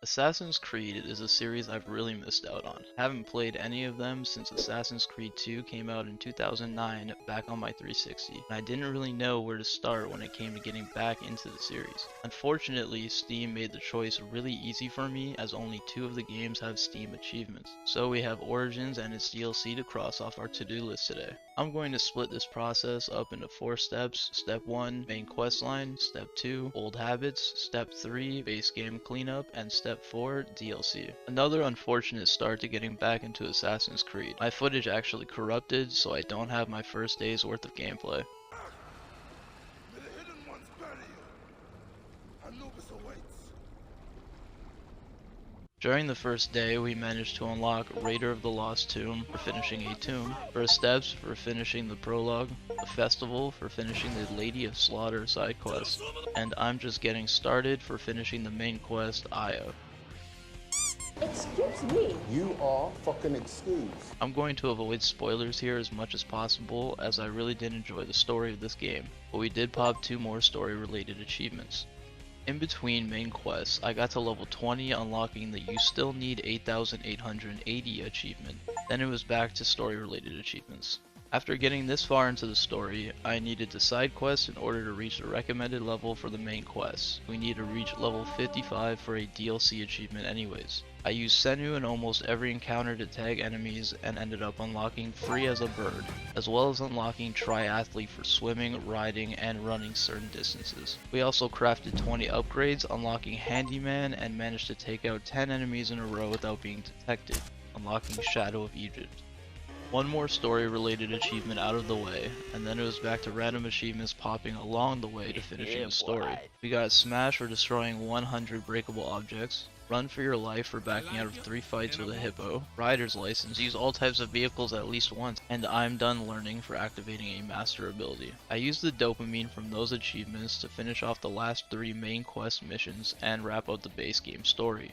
Assassin's Creed is a series I've really missed out on. I haven't played any of them since Assassin's Creed 2 came out in 2009 back on my 360, and I didn't really know where to start when it came to getting back into the series. Unfortunately, Steam made the choice really easy for me as only 2 of the games have Steam achievements. So we have Origins and its DLC to cross off our to-do list today. I'm going to split this process up into 4 steps. Step 1, main quest line. Step 2, old habits. Step 3, base game cleanup. And Step 4, DLC. Another unfortunate start to getting back into Assassin's Creed. My footage actually corrupted, so I don't have my first day's worth of gameplay. The hidden ones bury you. Anubis awaits. During the first day, we managed to unlock Raider of the Lost Tomb for finishing a tomb, First Steps for finishing the prologue, the Festival for finishing the Lady of Slaughter side quest, and I'm just getting started for finishing the main quest, Aya. Excuse me. You are fucking excused. I'm going to avoid spoilers here as much as possible as I really did enjoy the story of this game, but we did pop 2 more story related achievements. In between main quests, I got to level 20 unlocking the You Still Need 8,880 achievement, then it was back to story related achievements. After getting this far into the story, I needed to side quest in order to reach the recommended level for the main quests. We need to reach level 55 for a DLC achievement anyways. I used Senu in almost every encounter to tag enemies and ended up unlocking Free as a Bird, as well as unlocking Triathlete for swimming, riding, and running certain distances. We also crafted 20 upgrades, unlocking Handyman, and managed to take out 10 enemies in a row without being detected, unlocking Shadow of Egypt. One more story related achievement out of the way, and then it was back to random achievements popping along the way to finishing the story. We got Smash for destroying 100 breakable objects, Run for Your Life for backing out of 3 fights with a hippo, Rider's License, use all types of vehicles at least once, and I'm Done Learning for activating a master ability. I used the dopamine from those achievements to finish off the last 3 main quest missions and wrap up the base game story.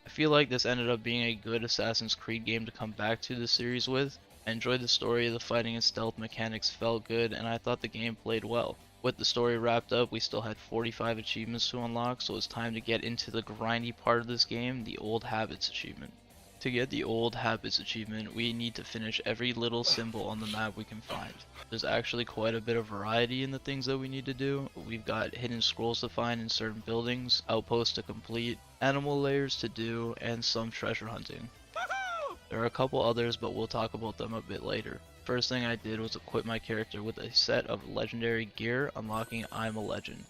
I feel like this ended up being a good Assassin's Creed game to come back to the series with. I enjoyed the story, the fighting and stealth mechanics felt good, and I thought the game played well. With the story wrapped up, we still had 45 achievements to unlock, so it's time to get into the grindy part of this game, the Old Habits achievement. To get the Old Habits achievement, we need to finish every little symbol on the map we can find. There's actually quite a bit of variety in the things that we need to do. We've got hidden scrolls to find in certain buildings, outposts to complete, animal layers to do, and some treasure hunting. There are a couple others, but we'll talk about them a bit later. First thing I did was equip my character with a set of legendary gear, unlocking I'm a Legend.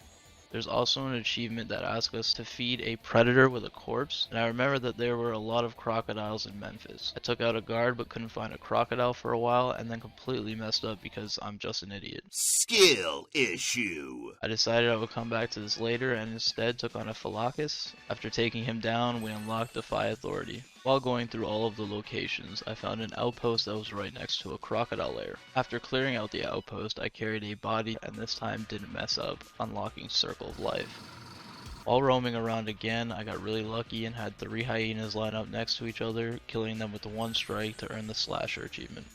There's also an achievement that asks us to feed a predator with a corpse, and I remember that there were a lot of crocodiles in Memphis. I took out a guard but couldn't find a crocodile for a while and then completely messed up because I'm just an idiot. Skill issue. I decided I would come back to this later and instead took on a Phylakis. After taking him down, we unlocked Defy Authority. While going through all of the locations, I found an outpost that was right next to a crocodile lair. After clearing out the outpost, I carried a body and this time didn't mess up, unlocking Circle of Life. While roaming around again, I got really lucky and had 3 hyenas line up next to each other, killing them with 1 strike to earn the Slasher achievement.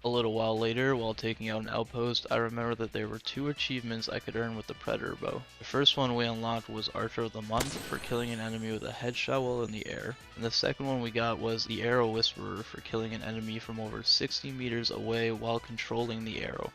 A little while later, while taking out an outpost, I remember that there were 2 achievements I could earn with the Predator Bow. The first one we unlocked was Archer of the Month for killing an enemy with a headshot while in the air, and the second one we got was the Arrow Whisperer for killing an enemy from over 60 meters away while controlling the arrow.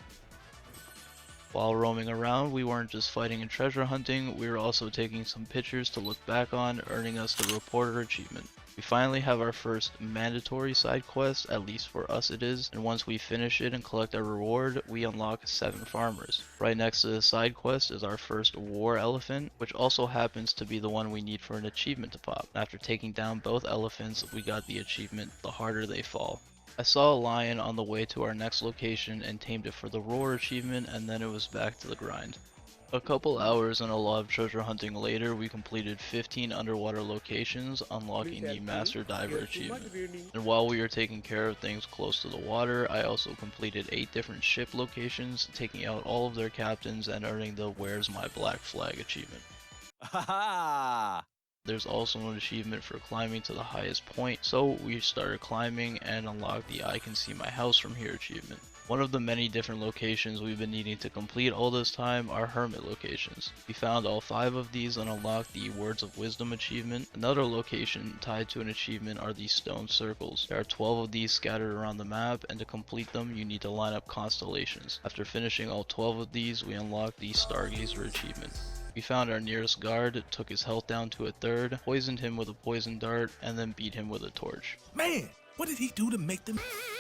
While roaming around, we weren't just fighting and treasure hunting, we were also taking some pictures to look back on, earning us the Reporter achievement. We finally have our first mandatory side quest, at least for us it is, and once we finish it and collect our reward, we unlock 7 farmers. Right next to the side quest is our first War Elephant, which also happens to be the one we need for an achievement to pop. After taking down both elephants, we got the achievement, The Harder They Fall. I saw a lion on the way to our next location and tamed it for the Roar achievement, and then it was back to the grind. A couple hours and a lot of treasure hunting later, we completed 15 underwater locations, unlocking the Master Diver achievement. And while we were taking care of things close to the water, I also completed 8 different ship locations, taking out all of their captains and earning the Where's My Black Flag achievement. Ha There's also an achievement for climbing to the highest point, so we started climbing and unlocked the I can see my house from here achievement. One of the many different locations we've been needing to complete all this time are hermit locations. We found all 5 of these and unlocked the Words of Wisdom achievement. Another location tied to an achievement are these stone circles. There are 12 of these scattered around the map, and to complete them you need to line up constellations. After finishing all 12 of these, we unlocked the Stargazer achievement. We found our nearest guard, took his health down to a third, poisoned him with a poison dart, and then beat him with a torch. Man, what did he do to make them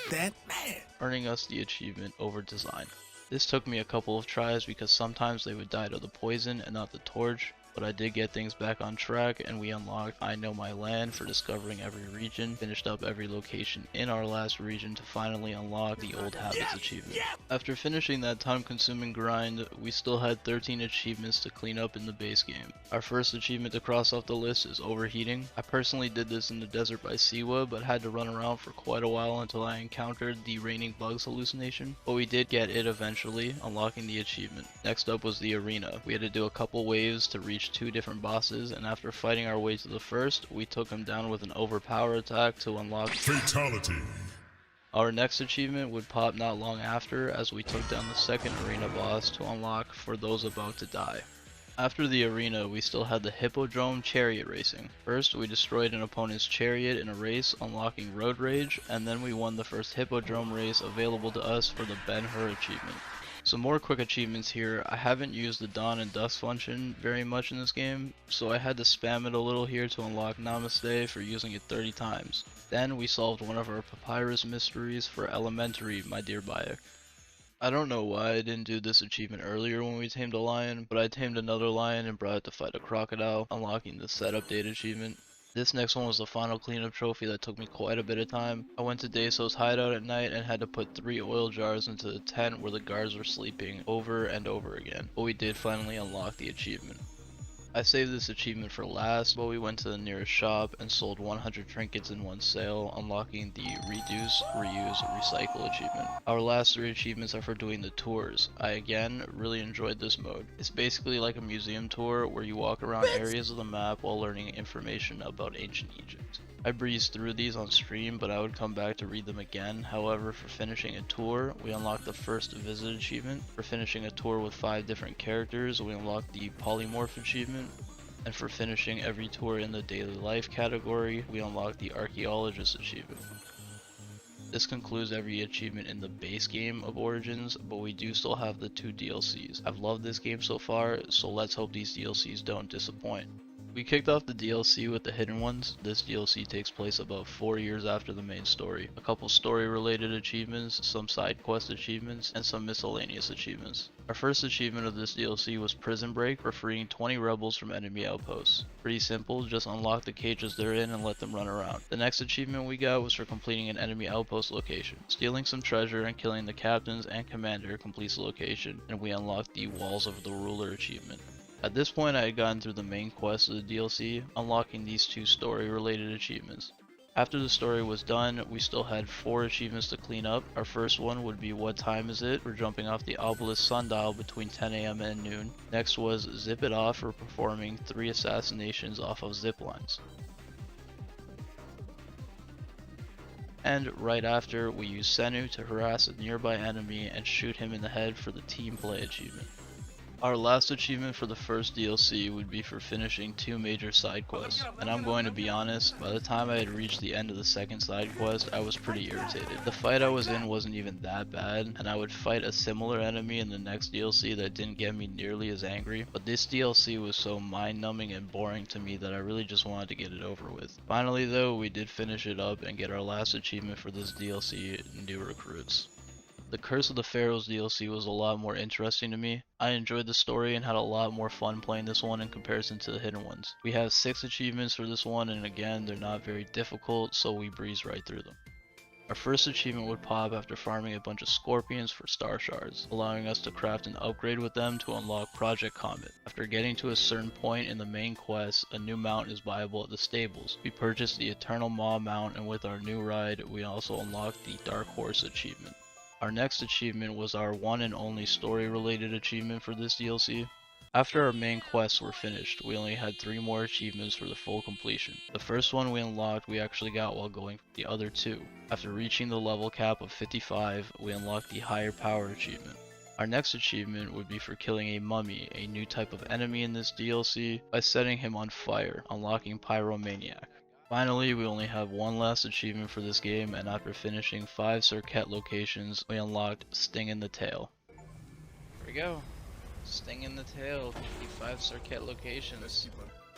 that mad? Earning us the achievement over design. This took me a couple of tries because sometimes they would die to the poison and not the torch, but I did get things back on track and we unlocked I Know My Land for discovering every region, finished up every location in our last region to finally unlock the Old Habits achievement. After finishing that time consuming grind, we still had 13 achievements to clean up in the base game. Our first achievement to cross off the list is Overheating. I personally did this in the desert by Siwa, but had to run around for quite a while until I encountered the Raining Bugs hallucination, but we did get it eventually, unlocking the achievement. Next up was the arena. We had to do a couple waves to reach 2 different bosses, and after fighting our way to the first, we took him down with an overpower attack to unlock Fatality. Our next achievement would pop not long after as we took down the second arena boss to unlock For Those About to Die. After the arena, we still had the Hippodrome chariot racing. First, we destroyed an opponent's chariot in a race, unlocking Road Rage, and then we won the first Hippodrome race available to us for the Ben-Hur achievement. Some more quick achievements here. I haven't used the Dawn and Dusk function very much in this game, so I had to spam it a little here to unlock Namaste for using it 30 times. Then we solved one of our Papyrus mysteries for Elementary, my dear Bayek. I don't know why I didn't do this achievement earlier when we tamed a lion, but I tamed another lion and brought it to fight a crocodile, unlocking the Set Update achievement. This next one was the final cleanup trophy that took me quite a bit of time. I went to Daeso's hideout at night and had to put 3 oil jars into the tent where the guards were sleeping over and over again, but we did finally unlock the achievement. I saved this achievement for last, but we went to the nearest shop and sold 100 trinkets in one sale, unlocking the Reduce, Reuse, Recycle achievement. Our last 3 achievements are for doing the tours. I again really enjoyed this mode. It's basically like a museum tour where you walk around areas of the map while learning information about ancient Egypt. I breezed through these on stream, but I would come back to read them again. However, for finishing a tour, we unlocked the first visit achievement. For finishing a tour with 5 different characters, we unlocked the Polymorph achievement. And for finishing every tour in the daily life category, we unlocked the Archaeologist achievement. This concludes every achievement in the base game of Origins, but we do still have the 2 DLCs. I've loved this game so far, so let's hope these DLCs don't disappoint. We kicked off the DLC with the Hidden Ones. This DLC takes place about 4 years after the main story. A couple story related achievements, some side quest achievements, and some miscellaneous achievements. Our first achievement of this DLC was Prison Break for freeing 20 rebels from enemy outposts. Pretty simple, just unlock the cages they're in and let them run around. The next achievement we got was for completing an enemy outpost location. Stealing some treasure and killing the captains and commander completes the location, and we unlocked the Walls of the Ruler achievement. At this point I had gotten through the main quest of the DLC, unlocking these 2 story related achievements. After the story was done, we still had 4 achievements to clean up. Our first one would be What Time Is It? For jumping off the obelisk sundial between 10 AM and noon. Next was Zip It Off for performing 3 assassinations off of zip lines. And right after, we used Senu to harass a nearby enemy and shoot him in the head for the Team Play achievement. Our last achievement for the first DLC would be for finishing 2 major side quests, and I'm going to be honest, by the time I had reached the end of the second side quest, I was pretty irritated. The fight I was in wasn't even that bad, and I would fight a similar enemy in the next DLC that didn't get me nearly as angry, but this DLC was so mind-numbing and boring to me that I really just wanted to get it over with. Finally though, we did finish it up and get our last achievement for this DLC, New Recruits. The Curse of the Pharaohs DLC was a lot more interesting to me. I enjoyed the story and had a lot more fun playing this one in comparison to the Hidden Ones. We have 6 achievements for this one, and again, they're not very difficult, so we breeze right through them. Our first achievement would pop after farming a bunch of scorpions for star shards, allowing us to craft an upgrade with them to unlock Project Comet. After getting to a certain point in the main quest, a new mount is viable at the stables. We purchased the Eternal Maw mount, and with our new ride, we also unlocked the Dark Horse achievement. Our next achievement was our one and only story related achievement for this DLC. After our main quests were finished, we only had 3 more achievements for the full completion. The first one we unlocked we actually got while going for the other 2. After reaching the level cap of 55, we unlocked the higher power achievement. Our next achievement would be for killing a mummy, a new type of enemy in this DLC, by setting him on fire, unlocking Pyromaniac. Finally, we only have one last achievement for this game, and after finishing 5 Circuit locations, we unlocked Sting in the Tail. Here we go. Sting in the Tail, 55 Circuit locations.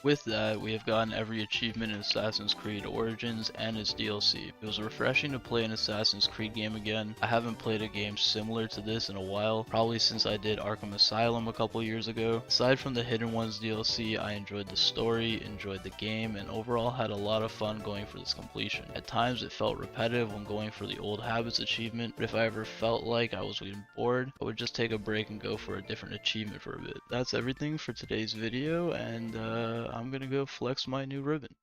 With that, we have gotten every achievement in Assassin's Creed Origins and its DLC. It was refreshing to play an Assassin's Creed game again. I haven't played a game similar to this in a while, probably since I did Arkham Asylum a couple years ago. Aside from the Hidden Ones DLC, I enjoyed the story, enjoyed the game, and overall had a lot of fun going for this completion. At times it felt repetitive when going for the Old Habits achievement, but if I ever felt like I was getting bored, I would just take a break and go for a different achievement for a bit. That's everything for today's video, and I'm gonna go flex my new ribbon.